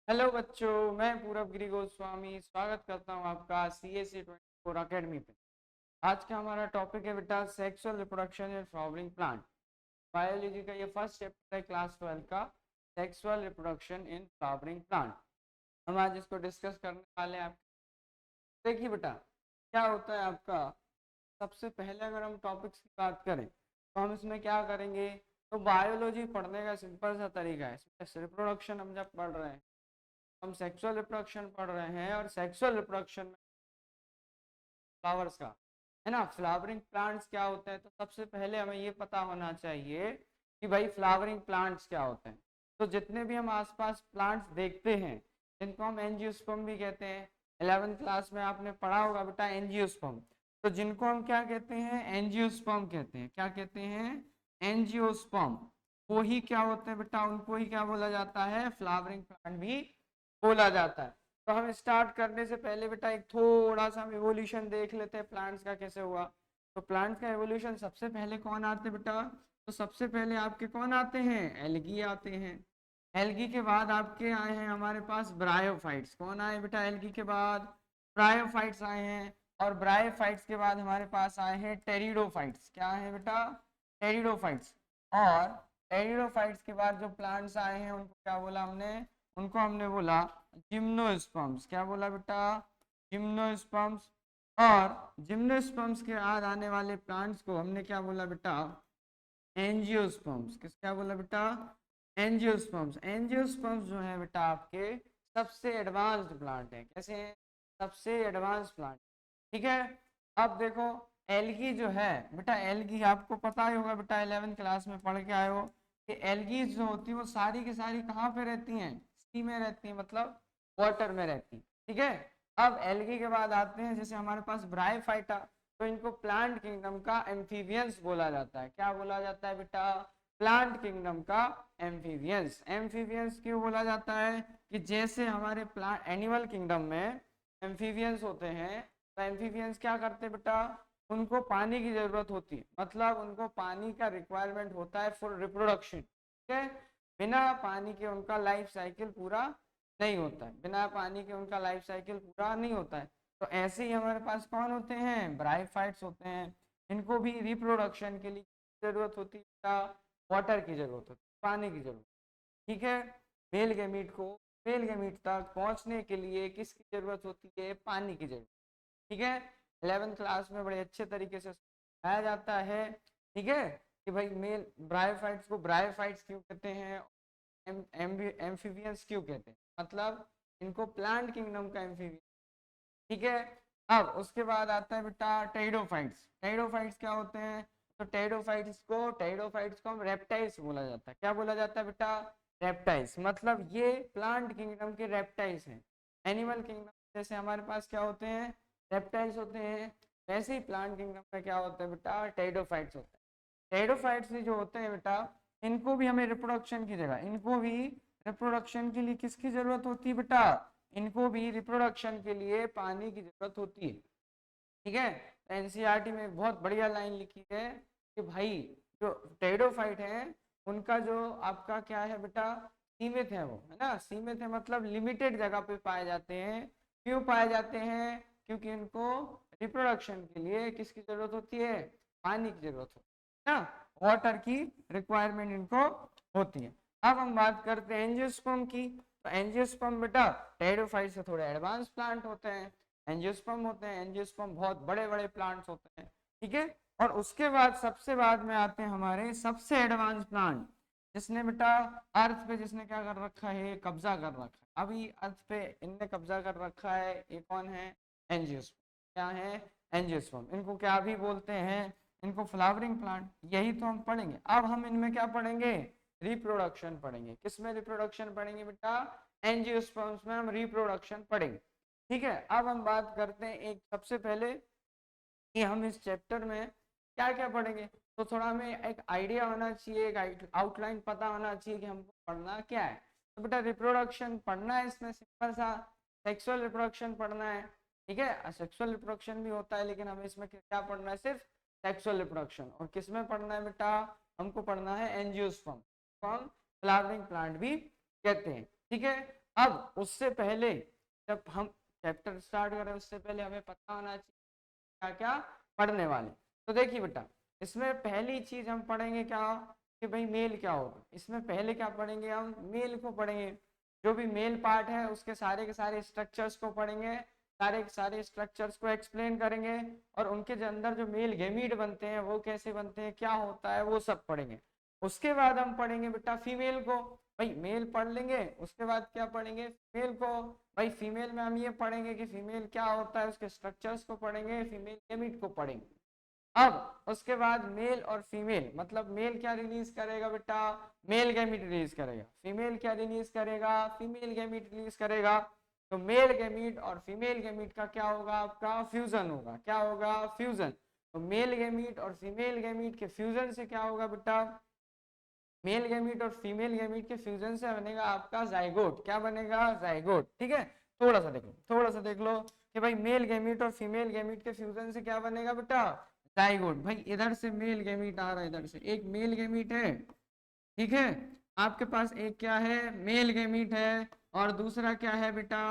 Hello बच्चों, मैं पूरब गिरी गोस्वामी स्वागत करता हूं आपका CSC 24 अकेडमी पे। आज का हमारा टॉपिक है बेटा sexual reproduction in flowering plant. Biology का ये फर्स्ट चैप्टर है क्लास 12 का, sexual reproduction in flowering plant. हम आज इसको डिस्कस करने वाले हैं। आप देखिए बेटा, क्या होता है आपका, सबसे पहले अगर हम टॉपिक्स की बात करें तो हम इसमें क्या करेंगे। तो बायोलॉजी पढ़ने का सिंपल सा तरीका है, रिप्रोडक्शन हम जब पढ़ रहे हैं, हम सेक्सुअल रिप्रोडक्शन पढ़ रहे हैं और सेक्सुअल रिप्रोडक्शन में फ्लावर्स का है ना, फ्लावरिंग प्लांट्स क्या होते हैं। तो सबसे पहले हमें ये पता होना चाहिए कि भाई फ्लावरिंग प्लांट्स क्या होते हैं। तो जितने भी हम आसपास प्लांट्स देखते हैं जिनको हम एंजियोस्पर्म भी कहते हैं, 11th क्लास में आपने पढ़ा होगा बेटा एंजियोस्पर्म। तो जिनको हम क्या कहते हैं, एंजियोस्पर्म कहते हैं। क्या कहते हैं, एंजियोस्पर्म। वो ही क्या होते हैं बेटा, उनको ही क्या बोला जाता है, फ्लावरिंग प्लांट भी बोला जाता है। तो हम स्टार्ट करने से पहले बेटा एक थोड़ा सा हम एवोल्यूशन देख लेते हैं प्लांट्स का कैसे हुआ। तो प्लांट्स का एवोल्यूशन सबसे पहले कौन आते हैं बेटा, तो सबसे पहले आपके कौन आते हैं, एल्गी आते हैं। एल्गी के बाद आपके आए हैं हमारे पास ब्रायोफाइट्स। कौन आए बेटा एल्गी के बाद, ब्रायोफाइट्स आए हैं। और ब्रायोफाइट्स के बाद हमारे पास आए हैं टेरिडोफाइट्स। क्या है बेटा, टेरिडोफाइट्स। और टेरिडोफाइट्स के बाद जो प्लांट्स आए हैं उनको क्या बोला हमने, उनको हमने बोला जिम्नोस्पर्म्स। क्या बोला बेटा, जिम्नोस्पर्म्स। और जिम्नोस्पर्म्स के बाद आने वाले प्लांट्स को हमने क्या बोला बेटा, एंजियोस्पर्म्स। किस क्या बोला बेटा, एंजियोस्पर्म्स। एंजियोस्पर्म्स जो है बेटा आपके सबसे एडवांस्ड प्लांट है। कैसे हैं, सबसे एडवांस प्लांट। ठीक है। अब देखो एल्गी जो है बेटा, एल्गी आपको पता ही होगा बेटा, 11th क्लास में पढ़ के आए हो कि एल्गी जो होती है वो सारी की सारी कहाँ पे रहती हैं, सी में रहती है, मतलब वाटर में रहती है। ठीक है। अब एल्गी के बाद आते हैं जैसे हमारे पास ब्रायोफाइटा। तो इनको प्लांट किंगडम का एम्फीबियंस बोला जाता है। क्या बोला जाता है बेटा, प्लांट किंगडम का एम्फीबियंस। एम्फीबियंस क्यों बोला जाता है कि जैसे हमारे प्लांट एनिमल किंगडम में एम्फीबियंस होते हैं, तो एम्फीबियंस क्या करते हैं बेटा, उनको पानी की जरूरत होती है, मतलब उनको पानी का रिक्वायरमेंट होता है फॉर रिप्रोडक्शन। ठीक है। बिना पानी के उनका लाइफ साइकिल पूरा नहीं होता है, बिना पानी के उनका लाइफ साइकिल पूरा नहीं होता है। तो ऐसे ही हमारे पास कौन होते हैं, ब्रायोफाइट्स होते हैं। इनको भी रिप्रोडक्शन के लिए जरूरत होती है, वाटर की जरूरत होती है, पानी की जरूरत। ठीक है। मेल गैमीट को मेल गैमीट तक पहुंचने के लिए किसकी जरूरत होती है, पानी की जरूरत। ठीक है। 11th क्लास में बड़े अच्छे तरीके से समझाया जाता है। ठीक है, कि भाई मेल ब्रायोफाइट्स को ब्रायोफाइट्स क्यों कहते हैं, एम्फीबियंस क्यों कहते हैं, मतलब इनको प्लांट किंगडम का एम्फीबियंस। ठीक है। अब उसके बाद आता है बेटा टेरिडोफाइट्स। टेरिडोफाइट्स क्या होते हैं, तो टेरिडोफाइट्स को हम रेप्टाइल्स बोला जाता है। क्या बोला जाता है बेटा, रेप्टाइल्स। मतलब ये प्लांट किंगडम के रेप्टाइल्स हैं। एनिमल किंगडम जैसे हमारे पास क्या होते हैं, रेप्टाइल्स होते हैं, वैसे ही प्लांट किंगडम में क्या होता है बेटा, टेरिडोफाइट्स होते हैं। टेरिडोफाइट्स जो होते हैं बेटा, इनको भी हमें रिप्रोडक्शन की जगह, इनको भी रिप्रोडक्शन के लिए किसकी जरूरत होती है बेटा, इनको भी रिप्रोडक्शन के लिए पानी की जरूरत होती है। ठीक है। एनसीईआरटी में एक बहुत बढ़िया लाइन लिखी है कि भाई जो टेरिडोफाइट है उनका जो आपका क्या है बेटा, सीमित है, वो है ना, सीमित है मतलब लिमिटेड जगह पे पाए जाते हैं। क्यों पाए जाते हैं, क्योंकि इनको रिप्रोडक्शन के लिए किसकी जरूरत होती है, पानी की जरूरत होती है ना, वाटर की रिक्वायरमेंट इनको होती है। अब हम बात करते हैं एंजियोस्पर्म की। तो एंजियोस्पर्म बेटा टेरिडोफाइट से थोड़े एडवांस प्लांट होते हैं, एंजियोस्पर्म होते हैं। एंजियोस्पर्म बहुत बड़े बड़े प्लांट्स होते हैं। ठीक है। और उसके बाद सबसे बाद में आते हैं हमारे सबसे एडवांस प्लांट, जिसने बेटा अर्थ पे जिसने क्या कर रखा है, कब्जा कर रखा है। अभी अर्थ पे इनने कब्जा कर रखा है, ये कौन है, एंजियोस्पर्म। क्या है, एंजियोस्पर्म। इनको क्या भी बोलते हैं, इनको फ्लावरिंग प्लांट। यही तो हम पढ़ेंगे। अब हम इनमें क्या पढ़ेंगे, रिप्रोडक्शन पढ़ेंगे। किसमें रिप्रोडक्शन पढ़ेंगे बेटा, एंजियोस्पर्म्स में हम रिप्रोडक्शन पढ़ेंगे। ठीक है। अब हम बात करते हैं एक सबसे पहले कि हम इस चैप्टर में क्या क्या पढ़ेंगे। तो थोड़ा हमें एक आइडिया होना चाहिए, एक आउटलाइन पता होना चाहिए कि हमको पढ़ना क्या है। तो बेटा रिप्रोडक्शन पढ़ना है, इसमें सिंपल सा सेक्सुअल रिप्रोडक्शन पढ़ना है। ठीक है, सेक्सुअल रिप्रोडक्शन भी होता है लेकिन हमें इसमें क्या पढ़ना है, सिर्फ सेक्सुअल रिप्रोडक्शन। और किसमें पढ़ना है बेटा, हमको पढ़ना है एंजियोस्पर्म, फ्लावरिंग प्लांट भी कहते हैं। ठीक है। अब उससे पहले जब हम चैप्टर स्टार्ट करें उससे पहले हमें पता होना चाहिए क्या क्या पढ़ने वाले। तो देखिए बेटा, इसमें पहली चीज हम पढ़ेंगे क्या कि भाई मेल क्या होगा। इसमें पहले क्या पढ़ेंगे, हम मेल को पढ़ेंगे। जो भी मेल पार्ट है उसके सारे के सारे स्ट्रक्चर्स को पढ़ेंगे, सारे के सारे स्ट्रक्चर्स को एक्सप्लेन करेंगे, और उनके जो अंदर जो मेल गैमीट बनते हैं वो कैसे बनते हैं, क्या होता है, वो सब पढ़ेंगे। उसके बाद हम पढ़ेंगे बेटा फीमेल को। भाई मेल पढ़ लेंगे, उसके बाद क्या पढ़ेंगे, फीमेल को। भाई फीमेल में हम ये पढ़ेंगे कि फीमेल क्या होता है, उसके स्ट्रक्चर्स को पढ़ेंगे, फीमेल गैमीट को पढ़ेंगे। अब उसके बाद मेल और फीमेल, मतलब मेल क्या रिलीज करेगा बेटा, मेल गैमीट रिलीज करेगा। फीमेल क्या रिलीज करेगा, फीमेल गैमीट रिलीज करेगा। तो मेल गैमीट और फीमेल गैमीट का क्या होगा, आपका फ्यूजन होगा। क्या होगा, फ्यूजन। तो मेल गैमीट और फीमेल गैमीट के फ्यूजन से क्या होगा बेटा, मेल गैमीट और फीमेल गैमीट के फ्यूजन से बनेगा आपका जाइगोट। क्या बनेगा, जाइगोट। ठीक है, थोड़ा सा देख लो, थोड़ा सा देख लो कि भाई मेल गैमीट और फीमेल गैमीट के फ्यूजन से क्या बनेगा बेटा, जाइगोट। भाई इधर से मेल गैमीट आ रहा है, इधर से एक मेल गैमीट है, ठीक है। आपके पास एक क्या है, मेल गैमीट है, और दूसरा क्या है बेटा,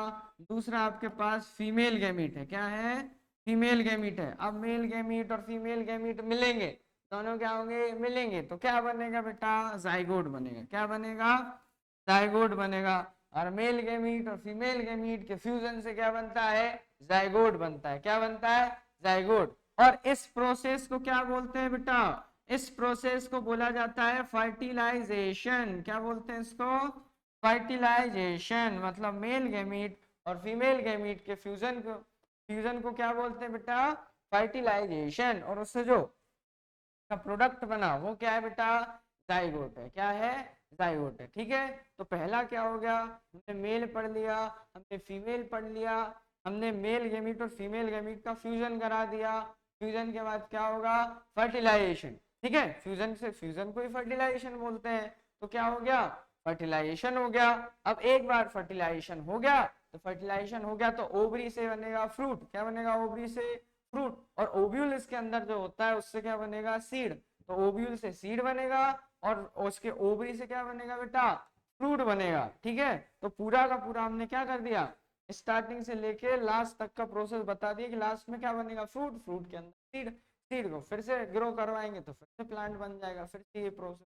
दूसरा आपके पास फीमेल गैमीट है। क्या है, फीमेल गैमीट है। अब मेल गैमीट और फीमेल गैमीट मिलेंगे, दोनों क्या होंगे, मिलेंगे, तो क्या बनेगा बेटा, जाइगोट बनेगा। क्या बनेगा, जाइगोट बनेगा। और मेल गैमीट और फीमेल गैमीट के फ्यूजन से क्या बनता है, जाइगोट बनता है। क्या बनता है, जाइगोट। और इस प्रोसेस को क्या बोलते हैं बेटा, इस प्रोसेस को बोला जाता है फर्टिलाइजेशन। क्या बोलते हैं इसको, फर्टिलाइजेशन। मतलब मेल गैमीट और फीमेल गैमीट के फ्यूजन को क्या बोलते हैं बेटा, फर्टिलाइजेशन। और उससे जो का प्रोडक्ट बना वो क्या है बेटा, जाइगोट है। क्या है, जाइगोट है। ठीक है, तो पहला क्या हो गया, हमने मेल पढ़ लिया, हमने फीमेल पढ़ लिया, हमने मेल गैमीट और फीमेल गैमीट का फ्यूजन करा दिया। फ्यूजन के बाद क्या होगा, फर्टिलाइजेशन। ठीक है, फ्यूजन से, फ्यूजन को ही फर्टिलाइजेशन बोलते हैं। तो क्या हो गया, फर्टिलाइजेशन हो गया। अब एक बार फर्टिलाइजेशन हो गया, तो फर्टिलाइजेशन हो गया तो ओवरी से बनेगा फ्रूट। क्या बनेगा, ओवरी से फ्रूट। और ओव्यूल इसके अंदर जो होता है उससे क्या बनेगा, सीड। तो ओव्यूल से सीड बनेगा, और उसके ओवरी से क्या बनेगा बेटा, फ्रूट बनेगा। ठीक है, तो पूरा का पूरा हमने क्या कर दिया, स्टार्टिंग से लेके लास्ट तक का प्रोसेस बता दिया कि लास्ट में क्या बनेगा, फ्रूट, फ्रूट के अंदर सीड, सीड को फिर से ग्रो करवाएंगे तो फिर से प्लांट बन जाएगा, फिर से ये प्रोसेस।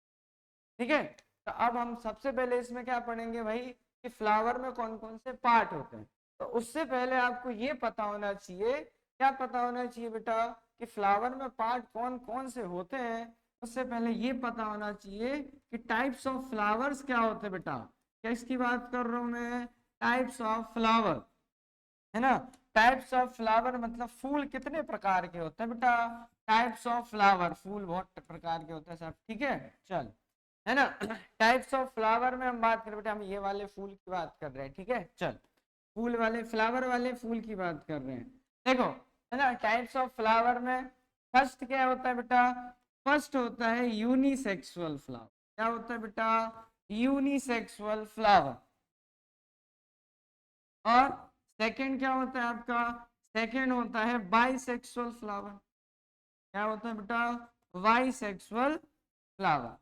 ठीक है, तो अब हम सबसे पहले इसमें क्या पढ़ेंगे भाई, कि फ्लावर में कौन कौन से पार्ट होते हैं। तो उससे पहले आपको ये पता होना चाहिए, क्या पता होना चाहिए बेटा, कि फ्लावर में पार्ट कौन कौन से होते हैं। उससे पहले ये पता होना चाहिए कि टाइप्स ऑफ फ्लावर्स क्या होते हैं बेटा। क्या इसकी बात कर रहा हूं मैं, टाइप्स ऑफ फ्लावर, है ना। टाइप्स ऑफ फ्लावर मतलब फूल कितने प्रकार के होते हैं बेटा, टाइप्स ऑफ फ्लावर, फूल बहुत प्रकार के होते हैं सब। ठीक है, चल, है ना। टाइप्स ऑफ फ्लावर में हम बात करें बेटा, हम ये वाले फूल की बात कर रहे हैं। ठीक है, चल, फूल वाले, फ्लावर वाले फूल की बात कर रहे हैं। देखो, है ना, टाइप्स ऑफ फ्लावर में फर्स्ट क्या होता है बेटा, फर्स्ट होता है यूनिसेक्सुअल फ्लावर। क्या होता है बेटा, यूनिसेक्सुअल फ्लावर। और सेकंड क्या होता है आपका, सेकंड होता है बाइसेक्सुअल फ्लावर। क्या होता है बेटा, बाइसेक्सुअल फ्लावर।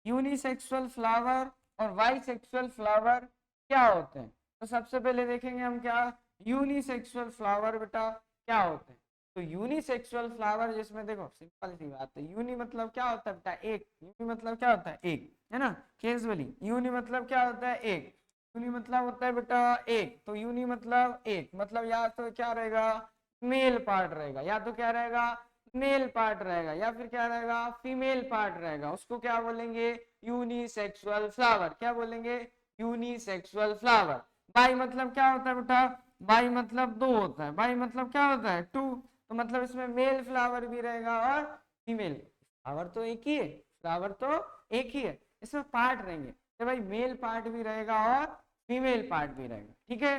यूनिसेक्सुअल फ्लावर और बाइसेक्सुअल फ्लावर क्या होते हैं। तो सबसे पहले देखेंगे हम क्या, यूनिसेक्सुअल फ्लावर बेटा क्या होते हैं। तो यूनिसेक्सुअल फ्लावर जिसमें देखो सिंपल सी बात है, यूनि मतलब क्या होता है बेटा, एक। यूनि मतलब क्या होता है, एक, है ना, कैजुअली यूनि मतलब क्या होता है, एक। यूनि मतलब होता है बेटा एक। तो यूनि मतलब एक, मतलब या तो क्या रहेगा, मेल पार्ट रहेगा, या तो क्या रहेगा, मेल पार्ट रहेगा, या फिर क्या रहेगा, फीमेल पार्ट रहेगा। उसको क्या बोलेंगे, यूनिसेक्सुअल फ्लावर। क्या बोलेंगे, यूनिसेक्सुअल फ्लावर। बाई मतलब क्या होता है बेटा, बाई मतलब दो होता है, बाई मतलब क्या होता है, टू। तो मतलब इसमें मेल फ्लावर भी रहेगा और फीमेल। फ्लावर तो एक ही है, फ्लावर तो एक ही है, इसमें पार्ट रहेंगे, तो भाई मेल पार्ट भी रहेगा और फीमेल पार्ट भी रहेगा। ठीक है,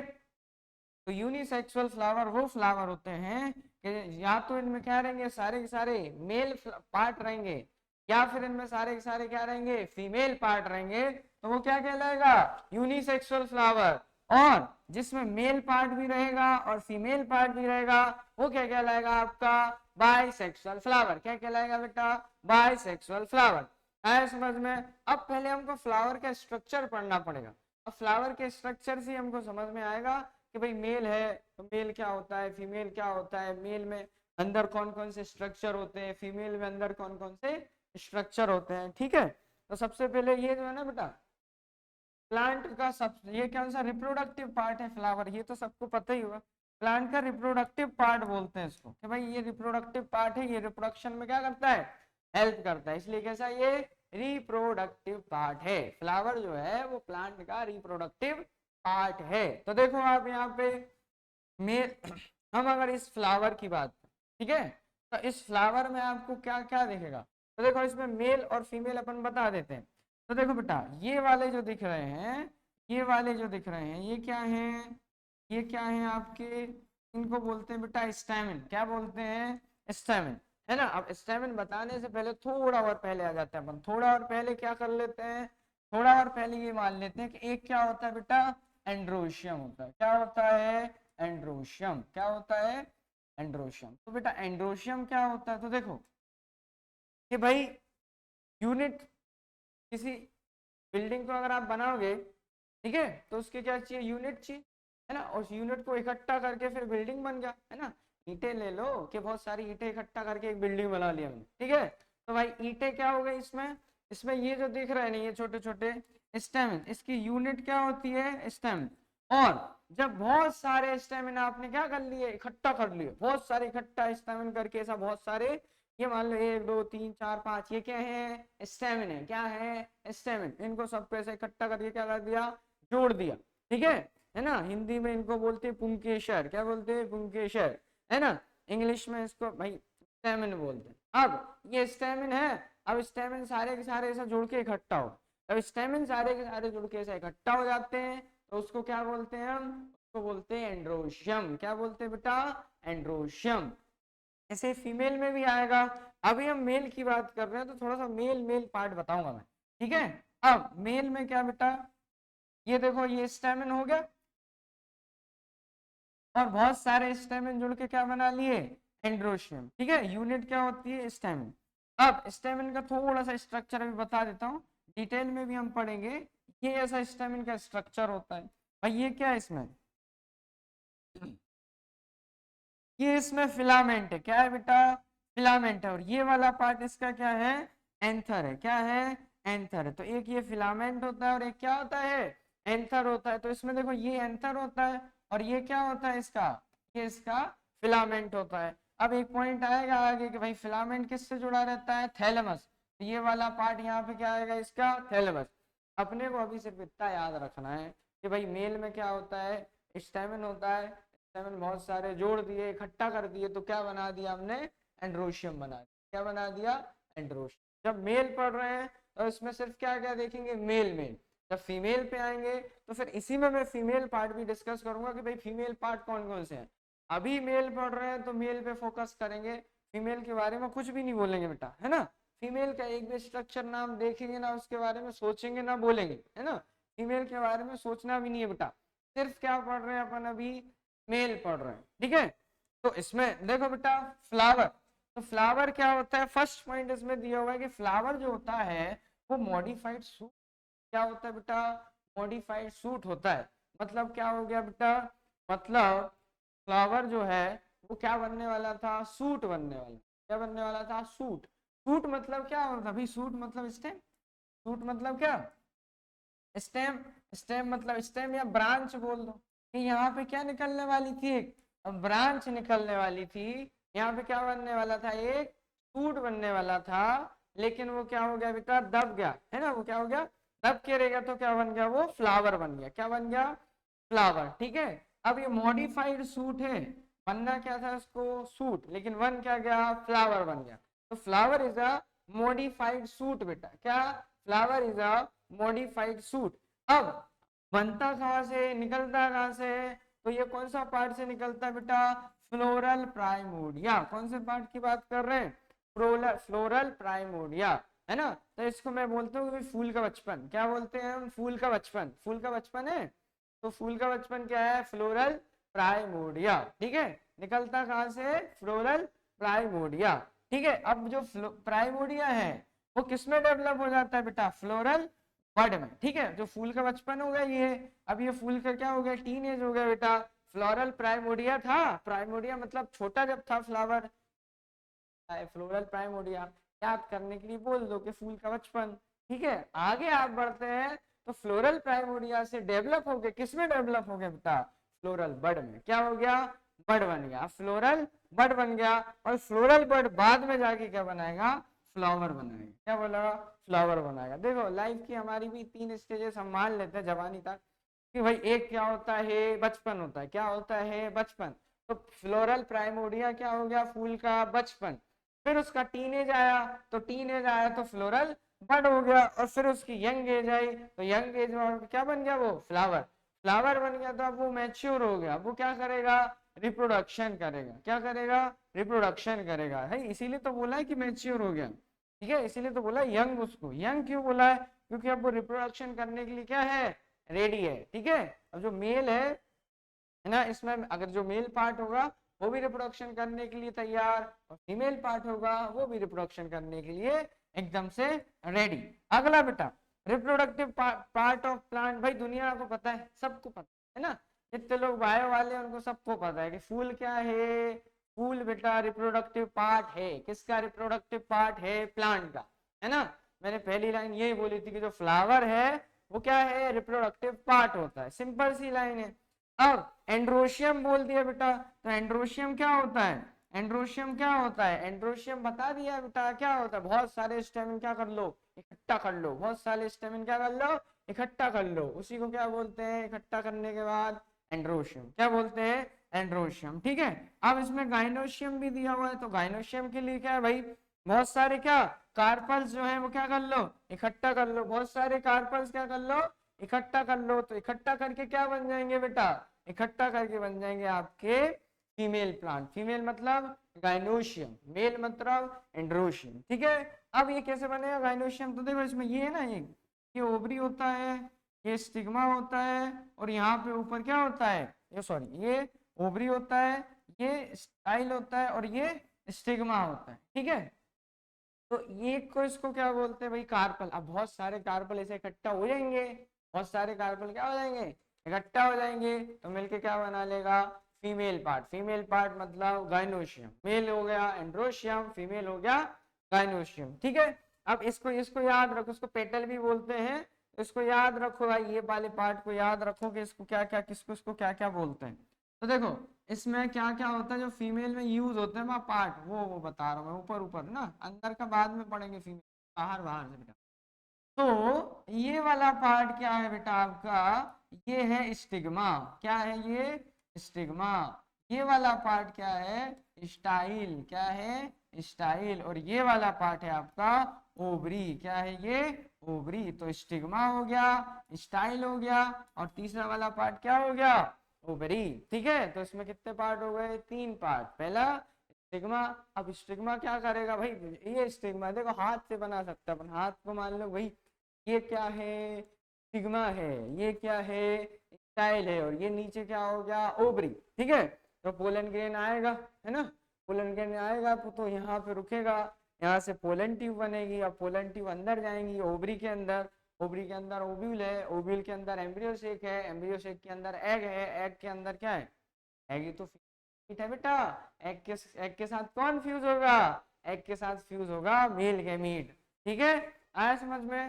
तो यूनिसेक्सुअल फ्लावर वो फ्लावर होते हैं कि या तो इनमें क्या रहेंगे, सारे के सारे मेल पार्ट रहेंगे, या फिर इनमें सारे के सारे क्या रहेंगे, फीमेल पार्ट रहेंगे। तो वो क्या कहलाएगा, यूनिसेक्सुअल फ्लावर। और जिसमें मेल पार्ट भी रहेगा और फीमेल पार्ट भी रहेगा वो क्या कहलाएगा आपका, बाइसेक्सुअल फ्लावर। क्या कहलाएगा बेटा, बाइसेक्सुअल फ्लावर। आया समझ में। अब पहले हमको फ्लावर का स्ट्रक्चर पढ़ना पड़ेगा। अब फ्लावर के स्ट्रक्चर से हमको समझ में आएगा कि भाई मेल है तो मेल क्या होता है, फीमेल क्या होता है, मेल में अंदर कौन कौन से स्ट्रक्चर होते हैं, फीमेल में अंदर कौन कौन से स्ट्रक्चर होते हैं। ठीक है, तो सबसे पहले ये जो है ना बेटा प्लांट का सब ये कौन सा रिप्रोडक्टिव पार्ट है फ्लावर, ये तो सबको पता ही होगा। प्लांट का रिप्रोडक्टिव पार्ट बोलते हैं इसको कि भाई ये रिप्रोडक्टिव पार्ट है, ये रिप्रोडक्शन में क्या करता है, हेल्प करता है, इसलिए कैसा ये रिप्रोडक्टिव पार्ट है। फ्लावर जो है वो प्लांट का रिप्रोडक्टिव पार्ट है। तो देखो आप यहाँ पे मेल हम अगर इस फ्लावर की बात करें, ठीक है, तो इस फ्लावर में आपको क्या क्या दिखेगा, तो देखो इसमें मेल और फीमेल अपन बता देते हैं। तो देखो बेटा ये वाले जो दिख रहे हैं, ये वाले जो दिख रहे हैं ये क्या हैं, ये क्या है आपके, इनको बोलते हैं बेटा स्टैमिन। क्या बोलते हैं, स्टैमिन, है ना। अब स्टैमिन बताने से पहले थोड़ा और पहले आ जाते हैं अपन, थोड़ा और पहले क्या कर लेते हैं, थोड़ा और पहले ये मान लेते हैं कि एक क्या होता है बेटा एंड्रोशियम होता है। क्या होता है, एंड्रोशियम। क्या होता है, एंड्रोशियम। तो बेटा एंड्रोशियम क्या होता है, तो देखो कि भाई यूनिट, किसी बिल्डिंग को अगर आप बनाओगे, ठीक है, तो उसके क्या चाहिए, यूनिट चाहिए, है ना। उस यूनिट को इकट्ठा करके फिर बिल्डिंग बन गया, है ना। ईंटें ले लो कि बहुत सारी ईंटें इकट्ठा करके एक बिल्डिंग बना लिया हमने, ठीक है। तो भाई ईंटें क्या हो गई इसमें, इसमें ये जो दिख रहा है ना ये छोटे छोटे स्टेमिन, इसकी यूनिट क्या होती है, स्टेमिन। और जब बहुत सारे स्टेमिन आपने क्या कर लिए, इकट्ठा कर लिए, बहुत सारे इकट्ठा स्टेमिन करके, ऐसा बहुत सारे, ये मान लो 1 2 3 4 5, ये क्या है, स्टेमिन है। क्या है, स्टेमिन। इनको सबको ऐसे इकट्ठा करके क्या कर दिया, जोड़ दिया, ठीक है ना। हिंदी में इनको बोलते हैं पुंकेसर। क्या बोलते हैं, पुंकेसर, है ना। इंग्लिश में इसको भाई स्टेमिन बोलते हैं। अब ये स्टेमिन है, अब स्टेमिन सारे के सारे ऐसा जुड़ के इकट्ठा हो, अब स्टेमिन सारे के सारे जुड़ के ऐसा इकट्ठा हो जाते हैं, तो उसको क्या बोलते हैं हम, उसको बोलते हैं एंड्रोशियम। क्या बोलते हैं बेटा, एंड्रोशियम। ऐसे फीमेल में भी आएगा। अभी हम मेल की बात कर रहे हैं तो थोड़ा सा मेल मेल पार्ट बताऊंगा मैं, ठीक है। अब मेल में क्या बेटा, ये देखो ये स्टेमिन हो गया और बहुत सारे स्टेमिन जुड़ के क्या बना लिए, एंड्रोशियम, ठीक है। यूनिट क्या होती है, स्टेमिन। अब स्टेमिन का थोड़ा सा स्ट्रक्चर अभी बता देता हूँ, डिटेल में भी हम पढ़ेंगे। ये ऐसा स्टेमिन का स्ट्रक्चर होता है भाई। ये क्या है इसमें, ये इसमें फिलामेंट है। क्या है बेटा, फिलामेंट है। और ये वाला पार्ट इसका क्या है, एंथर है। क्या है, एंथर है। तो एक ये फिलामेंट होता है और एक क्या होता है, एंथर होता है। तो इसमें देखो ये एंथर होता है और ये क्या होता है इसका, ये इसका फिलामेंट होता है। अब एक पॉइंट आएगा आगे कि भाई फिलामेंट किससे जुड़ा रहता है, थैलेमस। तो ये वाला पार्ट यहाँ पे क्या आएगा इसका, थैलेमस। अपने को अभी सिर्फ इतना याद रखना है कि भाई मेल में क्या होता है, स्टैमिन होता है, स्टेमिन बहुत सारे जोड़ दिए, इकट्ठा कर दिए, तो क्या बना दिया हमने, एंड्रोशियम बना दिया। क्या बना दिया, एंड्रोशियम। जब मेल पढ़ रहे हैं तो इसमें सिर्फ क्या क्या देखेंगे, मेल मेल। जब फीमेल पे आएंगे तो फिर इसी में मैं फीमेल पार्ट भी डिस्कस करूंगा कि भाई फीमेल पार्ट कौन कौन से हैं। अभी मेल पढ़ रहे हैं तो मेल पे फोकस करेंगे, फीमेल के बारे में कुछ भी नहीं बोलेंगे बेटा, है ना। फीमेल का एक भी स्ट्रक्चर नाम देखेंगे ना, उसके बारे में सोचेंगे ना बोलेंगे, है ना। फीमेल के बारे में सोचना भी नहीं है बेटा, सिर्फ क्या पढ़ रहे हैं अपन अभी, मेल पढ़ रहे हैं, ठीक है। तो इसमें देखो बेटा फ्लावर, तो फ्लावर क्या होता है, फर्स्ट पॉइंट इसमें दिया हुआ है कि फ्लावर जो होता है वो मॉडिफाइड सूट, क्या होता है बेटा, मॉडिफाइड सूट होता है। मतलब क्या हो गया बेटा, मतलब फ्लावर जो है वो क्या बनने वाला था, सूट बनने वाला। क्या बनने वाला था, सूट। सूट मतलब क्या होता है भाई, सूट मतलब स्टेम, सूट मतलब क्या, स्टेम। स्टेम मतलब स्टेम या ब्रांच बोल दो कि यहाँ पे क्या निकलने वाली थी, एक ब्रांच निकलने वाली थी। यहाँ पे क्या बनने वाला था, एक सूट बनने वाला था, लेकिन वो क्या हो गया बेटा, दब गया, है ना। वो क्या हो गया, दब के रहेगा तो क्या बन गया, वो फ्लावर बन गया। क्या बन गया, फ्लावर, ठीक है। अब ये मॉडिफाइड सूट है, बनना क्या था इसको, सूट, लेकिन बन क्या गया, फ्लावर बन गया। तो flower is a modified suit बेटा। क्या, flower is a modified suit. अब बनता कहाँ से, निकलता कहाँ से, तो ये कौन सा पार्ट से निकलता है बेटा, फ्लोरल प्राइमोडिया। कौन से पार्ट की बात कर रहे हैं, फ्लोरल प्राइमोडिया, है ना। तो इसको मैं बोलता हूँ फूल का बचपन। क्या बोलते हैं हम, फूल का बचपन। फूल का बचपन है, तो फूल का बचपन क्या है, फ्लोरल प्राइमोडिया, ठीक है। निकलता कहाँ से, फ्लोरल प्राइमोडिया, ठीक है। अब जो प्राइमोडिया है वो किसमें डेवलप हो जाता है बेटा, फ्लोरल बड में, ठीक है। जो फूल का बचपन हो गया ये, अब ये फूल का क्या हो गया, टीन एज हो गया बेटा। फ्लोरल प्राइमोडिया था, प्राइमोडिया मतलब छोटा जब था फ्लावर, फ्लोरल प्राइमोडिया याद करने के लिए बोल दो कि फूल का बचपन, ठीक है। आगे आप बढ़ते हैं तो फ्लोरल प्राइमोडिया से डेवलप हो गया, किसमें डेवलप हो गया बेटा, फ्लोरल बड में, क्या हो गया, बड बन गया, फ्लोरल बड बन गया। और फ्लोरल बड बाद में जाके क्या बनाएगा, फ्लावर बनाएगा, क्या बोला, फ्लावर बनाएगा। देखो लाइफ की हमारी भी 3 स्टेजेस हम मान लेते हैं जवानी तक, कि भाई एक क्या होता है, बचपन होता है, क्या होता है, बचपन। तो फ्लोरल प्राइमोडिया क्या हो गया, फूल का बचपन। फिर उसका टीनेज आया, तो टीनेज आया तो फ्लोरल बड हो गया। और फिर उसकी यंग एज आई, तो यंग एज में क्या बन गया, वो फ्लावर, फ्लावर बन गया। तो अब वो मैच्योर हो गया, वो क्या करेगा, रिप्रोडक्शन करेगा, क्या करेगा, रिप्रोडक्शन करेगा, है। इसीलिए तो बोला है कि मैच्योर हो गया, ठीक है। इसीलिए तो बोला यंग, उसको यंग क्यों बोला है, क्योंकि अब वो रिप्रोडक्शन करने के लिए क्या है, रेडी है, ठीक है। अब जो मेल है ना, इसमें अगर जो मेल पार्ट होगा वो भी रिप्रोडक्शन करने के लिए तैयार, और फीमेल पार्ट होगा वो भी रिप्रोडक्शन करने के लिए एकदम से रेडी। अगला बेटा, रिप्रोडक्टिव पार्ट ऑफ प्लांट, भाई दुनिया को पता है, सबको पता है ना, जितने लोग बायो वाले उनको सबको पता है कि फूल क्या है, फूल बेटा रिप्रोडक्टिव पार्ट है, किसका रिप्रोडक्टिव पार्ट है, प्लांट का, है ना। मैंने पहली लाइन यही बोली थी कि जो फ्लावर है वो क्या है, रिप्रोडक्टिव पार्ट होता है, सिंपल सी लाइन है। अब एंड्रोशियम बोल दिया बेटा, तो एंड्रोशियम क्या होता है, एंड्रोशियम क्या होता है, एंड्रोशियम बता दिया बेटा क्या होता है, बहुत सारे स्टेमिन क्या कर लो, इकट्ठा कर लो, बहुत सारे स्टेमिन क्या कर लो, इकट्ठा कर लो, उसी को क्या बोलते हैं, इकट्ठा करने के बाद एंड्रोशियम, क्या बोलते हैं, एंड्रोशियम, ठीक है। अब इसमें गाइनोशियम भी दिया हुआ है, तो गाइनोशियम के लिए क्या है भाई, बहुत सारे क्या कार्पल्स जो है वो क्या कर लो, इकट्ठा कर लो, बहुत सारे कार्पल्स क्या कर लो, इकट्ठा कर लो। तो इकट्ठा करके क्या बन जाएंगे बेटा, इकट्ठा करके बन जाएंगे आपके फीमेल प्लांट, फीमेल मतलब गाइनोशियम, मेल मतलब एंड्रोशियम, ठीक है। अब ये कैसे बनेगा गाइनोशियम, तो देखो इसमें ये है ना, ये ओवरी होता है, ये स्टिग्मा होता है, और यहाँ पे ऊपर क्या होता है, ये सॉरी ये ओवरी होता है, ये स्टाइल होता है, और ये स्टिग्मा होता है, ठीक है। तो ये को इसको क्या बोलते हैं भाई, कार्पल। अब बहुत सारे कार्पल ऐसे इकट्ठा हो जाएंगे, बहुत सारे कार्पल क्या हो जाएंगे, इकट्ठा हो जाएंगे, तो मिलके क्या बना लेगा, फीमेल पार्ट, फीमेल पार्ट मतलब गाइनोशियम, मेल हो गया एंड्रोशियम, फीमेल हो गया गाइनोशियम, ठीक है। अब इसको इसको याद रखो, इसको पेटल भी बोलते हैं, इसको याद रखो भाई, ये वाले पार्ट को याद रखो कि इसको क्या क्या, किसको इसको क्या क्या बोलते हैं। तो देखो इसमें क्या क्या होता है, जो फीमेल में यूज होते हैं पार्ट, वो बता रहा हूँ मैं, ऊपर ऊपर ना, अंदर का बाद में पढ़ेंगे, फीमेल बाहर बाहर से बेटा। तो ये वाला पार्ट क्या है बेटा आपका, ये है स्टिग्मा, क्या है ये, स्टिग्मा। ये वाला पार्ट क्या है, स्टाइल, क्या है, स्टाइल। और ये वाला पार्ट है आपका ओवरी, क्या है ये, ओवरी। तो स्टिग्मा हो गया, स्टाइल हो गया, और तीसरा वाला पार्ट क्या हो गया, ओवरी, ठीक है। तो इसमें कितने पार्ट हो गए, 3 पार्ट। पहला स्टिग्मा, अब स्टिग्मा क्या करेगा भाई, ये स्टिग्मा देखो हाथ से बना सकता है अपन, हाथ को मान लो भाई, ये क्या है, स्टिग्मा है, ये क्या है, स्टाइल है, और ये नीचे क्या हो गया, ओवरी, ठीक है। तो पोलन ग्रेन आएगा, है ना, पोलन ग्रेन आएगा तो यहाँ पे रुकेगा, यहाँ से पोलन ट्यूब बनेगी, और पोलन ट्यूब अंदर जाएंगी ओवरी के अंदर, ओवरी के अंदर ओव्यूल है, ओव्यूल के अंदर एम्ब्रियो सेक है, एम्ब्रियो सेक के अंदर एग है, एग के अंदर क्या है, एग ही तो फीट है बेटा। एग के साथ कौन फ्यूज होगा, एग के साथ फ्यूज होगा मेल गैमीट, ठीक है। आया समझ में,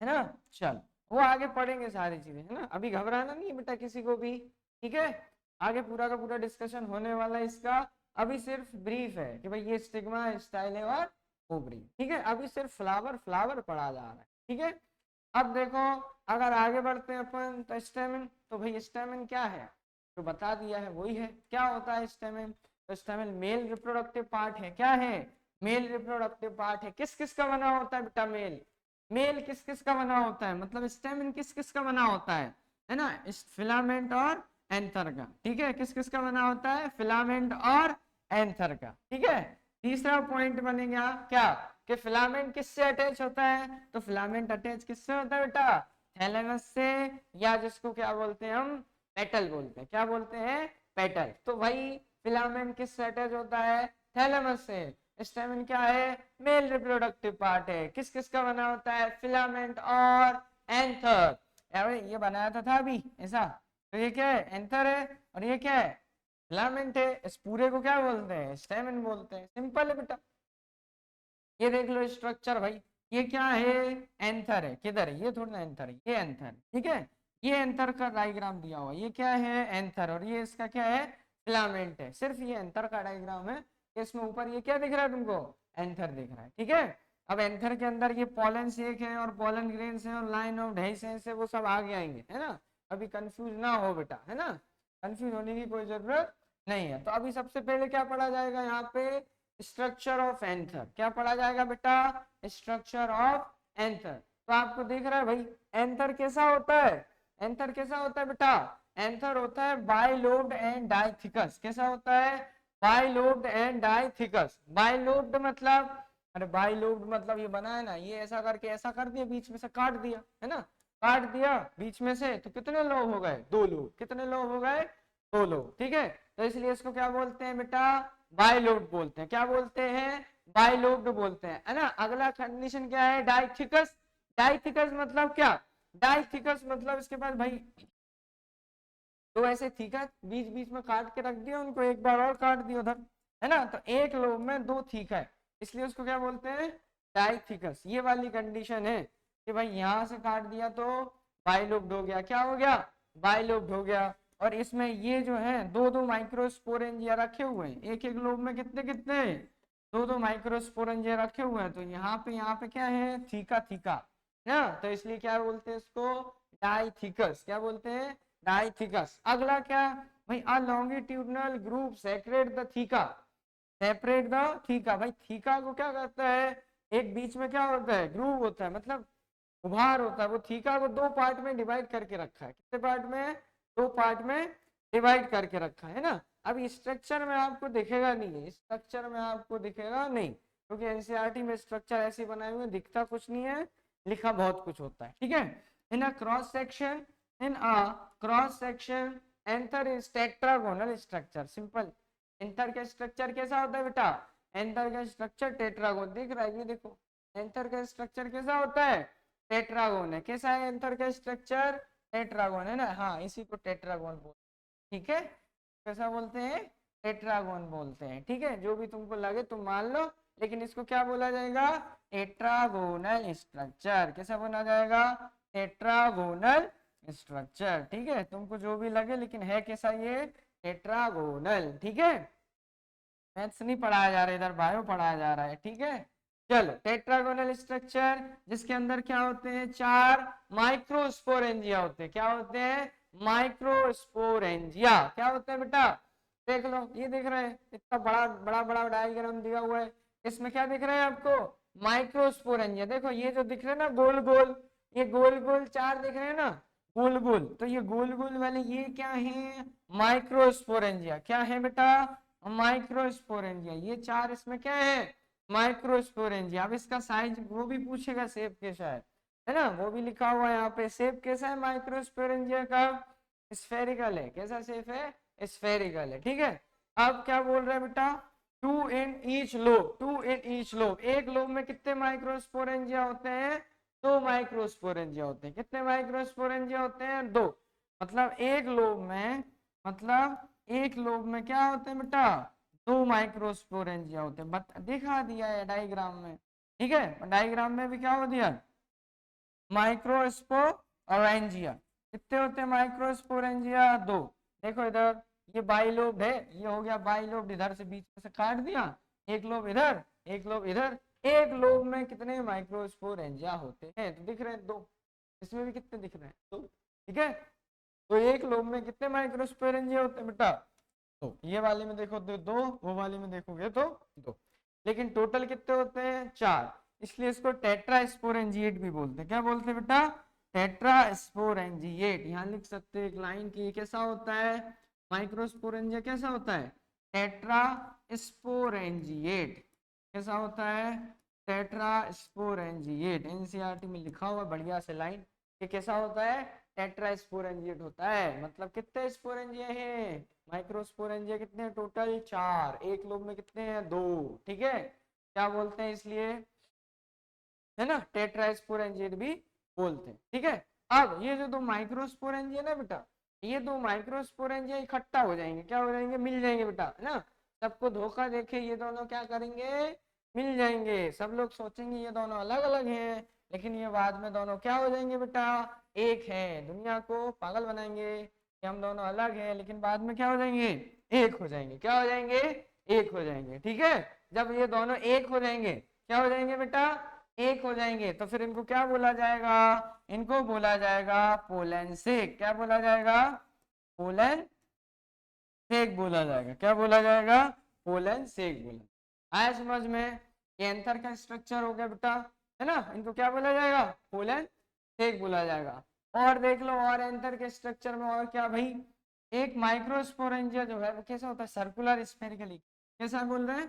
है ना। चल वो आगे पढ़ेंगे सारी चीजें, है ना, अभी घबराना नहीं बेटा किसी को भी, ठीक है। आगे पूरा का पूरा डिस्कशन होने वाला है इसका, अभी सिर्फ ब्रीफ है कि भाई ये स्टिग्मा, स्टाइल है और ओवरी, ठीक है। अभी सिर्फ फ्लावर फ्लावर पढ़ा जा रहा है, ठीक है। अब देखो अगर आगे बढ़ते हैं अपन, तो स्टेमिन, तो भाई स्टेमिन क्या है, जो बता दिया है वही है, क्या होता है स्टेमिन, तो स्टेमिन मेल रिप्रोडक्टिव पार्ट है, क्या है, मेल रिप्रोडक्टिव पार्ट है। किस किस का बना होता है बेटा, मेल, मेल किस किस का बना होता है, मतलब स्टेमिन किस किस का बना होता है ना, इस फिलामेंट और एंथर का, ठीक है। किस किस का बना होता है, फिलामेंट और एंथर का, ठीक है। तीसरा पॉइंट बनेगा क्या, कि फिलामेंट किससे अटैच होता है, तो फिलामेंट अटैच किससे होता है बेटा, थैलेमस से, या जिसको क्या बोलते हैं हम, पेटल बोलते हैं, क्या बोलते हैं, पेटल। तो भाई फिलामेंट किससे अटैच होता है, थैलेमस से। स्टेमन क्या है? मेल रिप्रोडक्टिव पार्ट है। किस किस का बना होता है? फिलामेंट और एंथर। यार ये बनाया था अभी ऐसा, तो ये क्या है? एंथर है, और ये क्या है? फिलामेंट है। इस पूरे को क्या बोलते हैं? स्टेमन बोलते हैं। सिंपल है बेटा। ये देख लो स्ट्रक्चर भाई, ये क्या है? एंथर है। किधर है? ये थोड़ा ना एंथर है, ये एंथर है। ठीक है, ये एंथर का डायग्राम दिया हुआ, ये क्या है? एंथर, और ये इसका क्या है? फिलामेंट है। सिर्फ ये एंथर का डायग्राम है। इसमें ऊपर ये क्या दिख रहा है तुमको? एंथर दिख रहा है। ठीक है, अब एंथर के अंदर ये पॉलन सेक है और पॉलन ग्रेन्स है और लाइन ऑफ ढाइसेंस है, वो सब आगे आएंगे, है ना। अभी कंफ्यूज ना हो बेटा, है ना, कंफ्यूज होने की कोई जरूरत नहीं है। तो अभी सबसे पहले क्या पढ़ा जाएगा यहाँ पे? Structure of anther. क्या पढ़ा जाएगा बेटा? Structure of anther. तो आपको दिख रहा है भाई एंथर कैसा होता है? एंथर कैसा होता है बेटा? एंथर होता है बाइलोब्ड एंड डाइथिकस। कैसा होता है? Bilobed and डाइथिकस। बाइलोब्ड मतलब, अरे बाइलोब्ड मतलब ये बना है ना, ये ऐसा करके ऐसा कर दिया, बीच में से काट दिया, है ना, काट दिया बीच में से, तो कितने लोग हो गए? 2 लोग। कितने लोग हो गए? 2 लोग। ठीक है, तो इसलिए इसको क्या बोलते हैं बेटा? बाइलोब्ड बोलते हैं। क्या बोलते हैं? बाइलोब्ड बोलते हैं, है ना। अगला कंडीशन क्या है? डाइथिकस। डाइथिकस मतलब क्या? डाइथिकस मतलब इसके पास भाई तो ऐसे थीका बीच बीच में काट के रख दिया, उनको एक बार और काट दिया उधर, है ना, तो एक लोब में 2 थीका है, इसलिए उसको क्या बोलते हैं? डाइथिकस। ये वाली कंडीशन है कि भाई यहां से काट दिया तो बाइलोब्ड हो गया। क्या हो गया? बाइलोब्ड हो गया। और इसमें ये जो है 2-2 माइक्रोस्पोरेंजिया रखे हुए हैं, एक एक लोब में कितने कितने? 2-2 माइक्रोस्पोरेंजिया रखे हुए हैं। तो यहाँ पे क्या है? थीका थीका, ना, तो इसलिए क्या बोलते हैं इसको? डाइथिकस। क्या बोलते हैं? डाइथिकस। अगला क्या भाई? A longitudinal group separate the theca. Separate the theca. भाई थीका को क्या करता है? एक बीच में क्या होता है? ग्रूव होता है, मतलब उभार होता है। वो थीका को 2 पार्ट में डिवाइड करके रखा है। कितने पार्ट में? 2 पार्ट में डिवाइड करके रखा है ना। अब स्ट्रक्चर में आपको दिखेगा नहीं है, स्ट्रक्चर में आपको दिखेगा नहीं, क्योंकि एनसीईआरटी में स्ट्रक्चर ऐसे बनाए हुए, दिखता कुछ नहीं है, लिखा बहुत कुछ होता है। ठीक है, in a cross section, in a cross section anther is tetragonal structure. Simple. Anther का स्ट्रक्चर कैसा होता है बेटा? एंथर का स्ट्रक्चर टेट्रागोन। दिख रहा है ये देखो, एंथर का स्ट्रक्चर कैसा होता है? टेट्रागोन है। कैसा है एंथर का स्ट्रक्चर? टेट्रागोन है ना, हाँ, इसी को टेट्रागोन बोलते हैं। ठीक है, कैसा बोलते हैं? टेट्रागोन बोलते हैं। ठीक है, जो भी तुमको लगे तुम मान लो, लेकिन इसको क्या बोला जाएगा? Tetragonal structure. कैसा बोला जाएगा? Tetragonal structure. ठीक है, तुमको जो भी लगे, लेकिन है कैसा ये? टेट्रागोनल। ठीक है, मैथ्स नहीं पढ़ाया जा रहा है इधर, बायो पढ़ाया जा रहा है। ठीक है, चलो, टेट्रागोनल स्ट्रक्चर जिसके अंदर क्या होते हैं? 4 माइक्रोस्पोरेंजिया होते हैं। क्या होते हैं? माइक्रोस्पोरेंजिया। क्या होते हैं बेटा? देख लो, ये दिख रहा है इतना बड़ा बड़ा बड़ा डायग्राम दिया हुआ है, इसमें क्या दिख रहा है आपको? माइक्रोस्पोरेंजिया। देखो ये जो दिख रहे हैं ना गोल गोल, ये गोल गोल 4 दिख रहे हैं ना, गोल गोल, तो ये गोल गोल वाले ये क्या है? माइक्रोस्पोरेंजिया। क्या है बेटा? माइक्रोस्पोरेंजिया। ये 4 इसमें क्या है? माइक्रोस्पोरेंजिया। अब इसका साइज वो भी पूछेगा, शेप कैसा है ना, वो भी लिखा हुआ है यहाँ पे। शेप कैसा है माइक्रोस्पोरेंजिया का? स्फेरिकल है। कैसा शेप है? स्फेरिकल है। ठीक है, अब क्या बोल रहा है बेटा? 2 in each lobe. 2 in each lobe. एक लोब में कितने माइक्रोस्पोरेंजिया होते हैं? 2 माइक्रोस्पोरेंजिया होते हैं। कितने माइक्रोस्पोरेंजिया होते हैं? 2। मतलब एक लोब में, मतलब एक लोब में क्या होते हैं बेटा? 2 माइक्रोस्पोरेंजिया होते हैं। दिखा दिया है डायग्राम में। ठीक है, डायग्राम में भी क्या हो दिया? माइक्रोस्पोरेंजिया कितने होते हैं? माइक्रोस्पोरेंजिया 2। देखो इधर ये बाइलोब है, ये हो गया बाइलोब, इधर से बीच में से काट दिया, एक लोब इधर एक लोब इधर। एक लोब में कितने माइक्रोस्पोरेंजिया होते हैं? तो दिख रहे हैं 2। इसमें भी कितने दिख रहे हैं? 2। ठीक है, तो एक लोब में कितने माइक्रोस्पोरेंजिया होते हैं बेटा? तो ये वाले में देखो तो 2, वो वाले में देखोगे तो 2, लेकिन टोटल कितने होते हैं? 4। इसलिए इसको टेट्रास्पोरेंजिएट भी बोलते हैं। क्या बोलते हैं बेटा? टेट्रास्पोरेंजिएट। यहाँ लिख सकते हैं एक लाइन की, कैसा होता है माइक्रोस्पोरेंजिया? कैसा होता है? टेट्रास्पोरेंजिएट। कैसा होता है? टेट्रास्पोरेंजिएट। एनसीईआरटी में लिखा हुआ बढ़िया से लाइन, ये कैसा होता है? टेट्रास्पोरेंजिएट होता है। मतलब कितने स्पोरेंजिया हैं? माइक्रोस्पोरेंजिया कितने हैं टोटल? 4। एक लोब में कितने हैं? 2। ठीक है, क्या बोलते हैं इसलिए, है ना, टेट्रास्पोरेंजियड भी बोलते हैं। ठीक है, अब ये जो दो माइक्रोस्पोरेंजिया ना बेटा, ये दो माइक्रोस्पोरेंजिया इकट्ठा हो जाएंगे, क्या हो जाएंगे, मिल जाएंगे बेटा, है ना। सबको धोखा देखे ये दोनों क्या करेंगे, मिल जाएंगे। सब लोग सोचेंगे ये दोनों अलग अलग हैं, लेकिन ये बाद में दोनों क्या हो जाएंगे बेटा, एक है। दुनिया को पागल बनाएंगे कि हम दोनों अलग हैं, लेकिन बाद में क्या हो जाएंगे, एक हो जाएंगे। क्या हो जाएंगे, एक हो जाएंगे। ठीक है, जब ये दोनों एक हो जाएंगे, क्या हो जाएंगे बेटा, एक हो जाएंगे, तो फिर इनको क्या बोला जाएगा, इनको बोला जाएगा पोलन शेक। क्या बोला जाएगा, पोलन शेक बोला जाएगा। क्या बोला जाएगा, पोलन शेक बोला। आया समझ में, ये एंथर का स्ट्रक्चर हो गया बेटा, है ना। इनको क्या बोला जाएगा, पोलन शेक बोला जाएगा। और देख लो, और एंथर के स्ट्रक्चर में और क्या भाई, एक माइक्रोस्पोरेंजिया जो है वो कैसा होता है, सर्कुलर स्फेरिकली। कैसा बोल रहे हैं,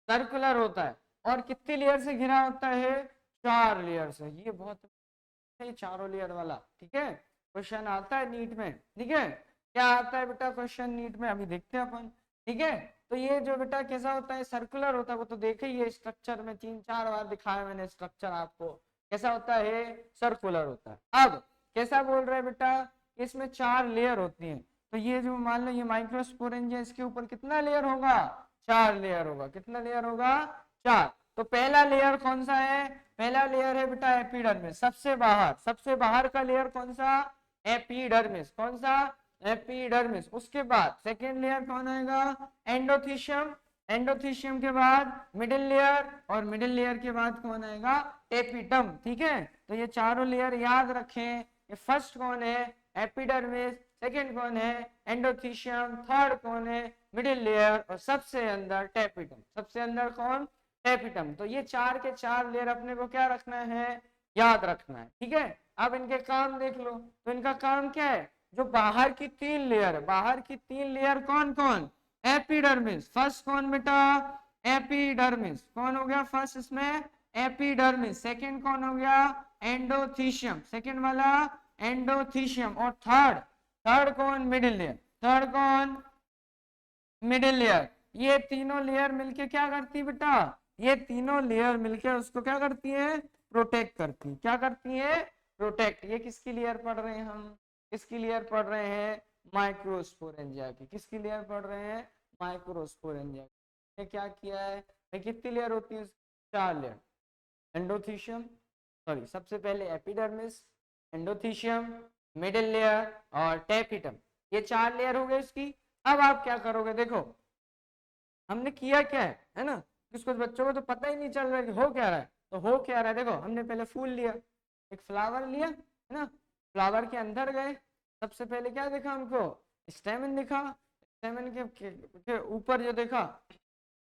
सर्कुलर होता है। और कितनी लेयर से घिरा होता है, 4 लेयर से। ये बहुत है, चारों लेयर वाला। ठीक है, क्वेश्चन आता है नीट में। ठीक है, क्या आता है बेटा क्वेश्चन नीट में, अभी देखते हैं अपन। ठीक है, तो ये जो बेटा कैसा होता है, सर्कुलर होता है, वो तो देखे ही है स्ट्रक्चर में, 3-4 बार दिखाया मैंने स्ट्रक्चर आपको। कैसा होता है, सर्कुलर होता है। अब कैसा बोल रहे हैं बेटा, इसमें 4 लेयर होती हैं। तो ये जो मान लो ये माइक्रोस्पोरेंजिया, इसके ऊपर कितना लेयर होगा, 4 लेयर होगा। कितना लेयर होगा, 4। तो पहला लेयर कौन सा है, पहला लेयर है बेटा एपिडर्मिस, सबसे बाहर। सबसे बाहर का लेयर कौन सा, एपिडर्मिस। कौन सा, एपिडर्मिस। उसके बाद सेकेंड लेयर कौन आएगा, एंडोथीशियम। एंडोथीशियम के बाद मिडिल लेयर, और मिडिल लेयर के बाद कौन आएगा, टेपिटम। ठीक है, तो ये चारों लेयर याद रखें। ये फर्स्ट कौन है, एपिडर्मिस, सेकेंड कौन है, एंडोथीशियम, थर्ड कौन है, मिडिल लेयर, और सबसे अंदर टेपिटम। सबसे अंदर कौन, टेपिटम। तो ये 4 के 4 लेयर अपने को क्या रखना है, याद रखना है। ठीक है, अब इनके काम देख लो। तो इनका काम क्या है, जो बाहर की 3 लेयर है, बाहर की 3 लेयर कौन कौन, एपिडर्मिस। फर्स्ट कौन बेटा, एपिडर्मिस। कौन हो गया फर्स्ट इसमें, एपिडर्मिस। सेकंड कौन हो गया, एंडोथीशियम, सेकंड वाला एंडोथीशियम। और थर्ड, थर्ड कौन, मिडिल लेयर। थर्ड कौन, मिडिल लेयर। ये तीनों लेयर मिलके क्या करती बेटा, ये तीनों लेयर मिलके उसको क्या करती है, प्रोटेक्ट करती है। क्या करती है, प्रोटेक्ट। ये किसकी लेयर पढ़ रहे हैं हम, किसकी लेयर पढ़ रहे हैं, माइक्रोस्पोरेंजिया की। किसकी लेयर पढ़ रहे हैं, माइक्रोस्पोरेंजिया। ये क्या किया है भाई, कितनी लेयर होती है, 4 लेयर। एंडोथीशियम, सॉरी सबसे पहले एपिडर्मिस, एंडोथीशियम, मिडिल लेयर और टेपिटम। ये 4 लेयर हो गए इसकी। अब आप क्या करोगे, देखो हमने किया क्या है ना, कुछ कुछ बच्चों को तो पता ही नहीं चल रहा है कि हो क्या रहा है। तो हो क्या रहा है, देखो हमने पहले फूल लिया, एक फ्लावर लिया, है ना। फ्लावर के अंदर गए, सबसे पहले क्या देखा हमको, स्टेमन दिखा। स्टेमन के ऊपर जो देखा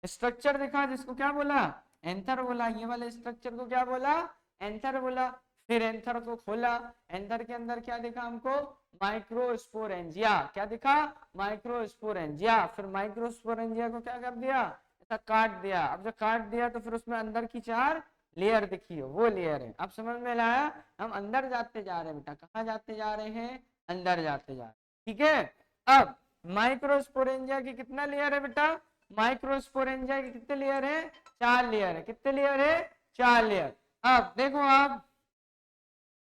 स्ट्रक्चर देखा, जिसको क्या बोला, एंथर बोला। ये वाले स्ट्रक्चर को क्या बोला, एंथर बोला। फिर एंथर को खोला, एंथर के अंदर क्या दिखा हमको, माइक्रोस्पोरेंजिया। क्या दिखा, माइक्रोस्पोरेंजिया। फिर माइक्रोस्पोरेंजिया को क्या कर दिया, ऐसा काट दिया। अब जब काट दिया तो फिर उसमें अंदर की 4 लेयर दिखी हो, वो लेयर है। अब समझ में लाया, हम अंदर जाते जा रहे हैं बेटा। कहाँ जाते जा रहे हैं, अंदर जाते जा रहे हैं। ठीक है, अब माइक्रोस्पोरेंजिया की कितना लेयर है बेटा, माइक्रोस्पोरेंजिया के कितने लेयर है, 4 लेयर है। कितने लेयर है, 4 लेयर। अब देखो आप,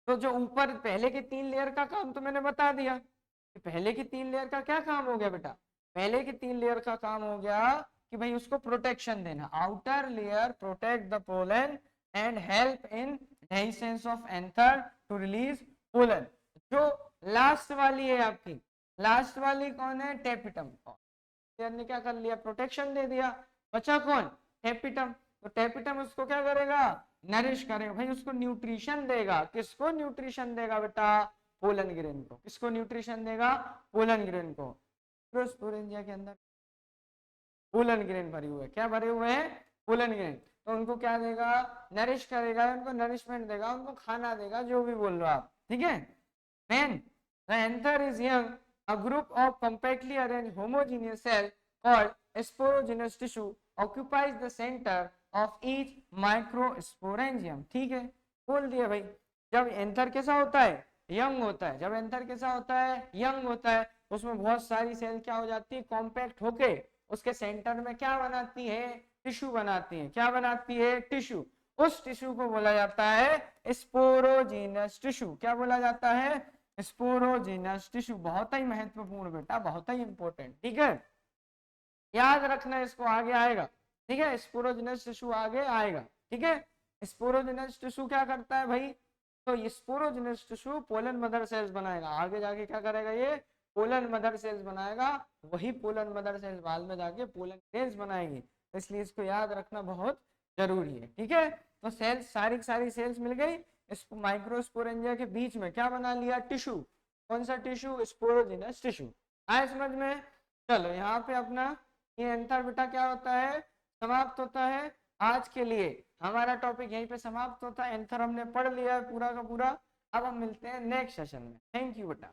तो जो ऊपर पहले के 3 लेयर का काम तो मैंने बता दिया कि पहले की 3 लेयर का क्या काम हो गया बेटा, पहले की 3 लेयर का काम हो गया कि भाई उसको प्रोटेक्शन देना। Outer layer protect the pollen and help in adhesions of anther to release pollen. जो लास्ट वाली है आपकी, लास्ट वाली कौन है, टेपिटम। लेयर ने क्या कर लिया, प्रोटेक्शन दे दिया। बचा कौन, टेपिटम। तो टेपिटम उसको क्या करेगा, नरिश करेगा भाई, उसको न्यूट्रिशन देगा। किसको न्यूट्रिशन देगा बेटा, पोलन ग्रेन को। किसको न्यूट्रिशन देगा, पोलन ग्रेन को। स्पोरेंजिया के अंदर पोलन ग्रेन भरे हुए, क्या भरे हुए हैं, पोलन ग्रेन। तो उनको क्या देगा, नरिश करेगा, उनको नरिशमेंट देगा, उनको खाना देगा, जो भी बोल रहे हो आप। ठीक है, when the anther is young, a group of compactly arranged homogeneous cells called sporogenous tissue occupies the center of each microsporangium। ठीक है, बोल दिया भाई। जब एंथर कैसा होता है, यंग होता है। जब एंथर कैसा होता है, यंग होता है, उसमें बहुत सारी सेल क्या हो जाती है, कॉम्पैक्ट होके उसके सेंटर में क्या बनाती है, टिश्यू बनाती है। क्या बनाती है? टिश्यू। उस टिश्यू को बोला जाता है स्पोरोजीनस टिश्यू। क्या बोला जाता है? Sporogenous tissue. बहुत ही महत्वपूर्ण बेटा, बहुत ही इंपॉर्टेंट। ठीक है, याद रखना, इसको आगे आएगा। ठीक है, स्पोरोजिनस टिश्यू आगे आएगा। ठीक है, स्पोरोजिनस टिश्यू क्या करता है भाई? तो ये sporogenous tissue pollen mother cells बनाएगा। आगे जाके क्या करेगा? ये पोलन मदर सेल्स बनाएगा। वही पोलन मदर सेल्स बाद में जाके पोलन ग्रेन्स बनाएगी। तो इसलिए इसको याद रखना बहुत जरूरी है। ठीक है, तो सेल्स, सारी सारी सेल्स मिल गई। इस माइक्रोस्पोरेंजिया के बीच में क्या बना लिया? टिश्यू। कौन सा टिश्यू? Sporogenous tissue. आए समझ में? चलो यहाँ पे अपना ये एंथर बेटा क्या होता है? समाप्त होता है। आज के लिए हमारा टॉपिक यहीं पे समाप्त होता है। एंथर हमने पढ़ लिया है पूरा का पूरा। अब हम मिलते हैं नेक्स्ट सेशन में। थैंक यू बेटा।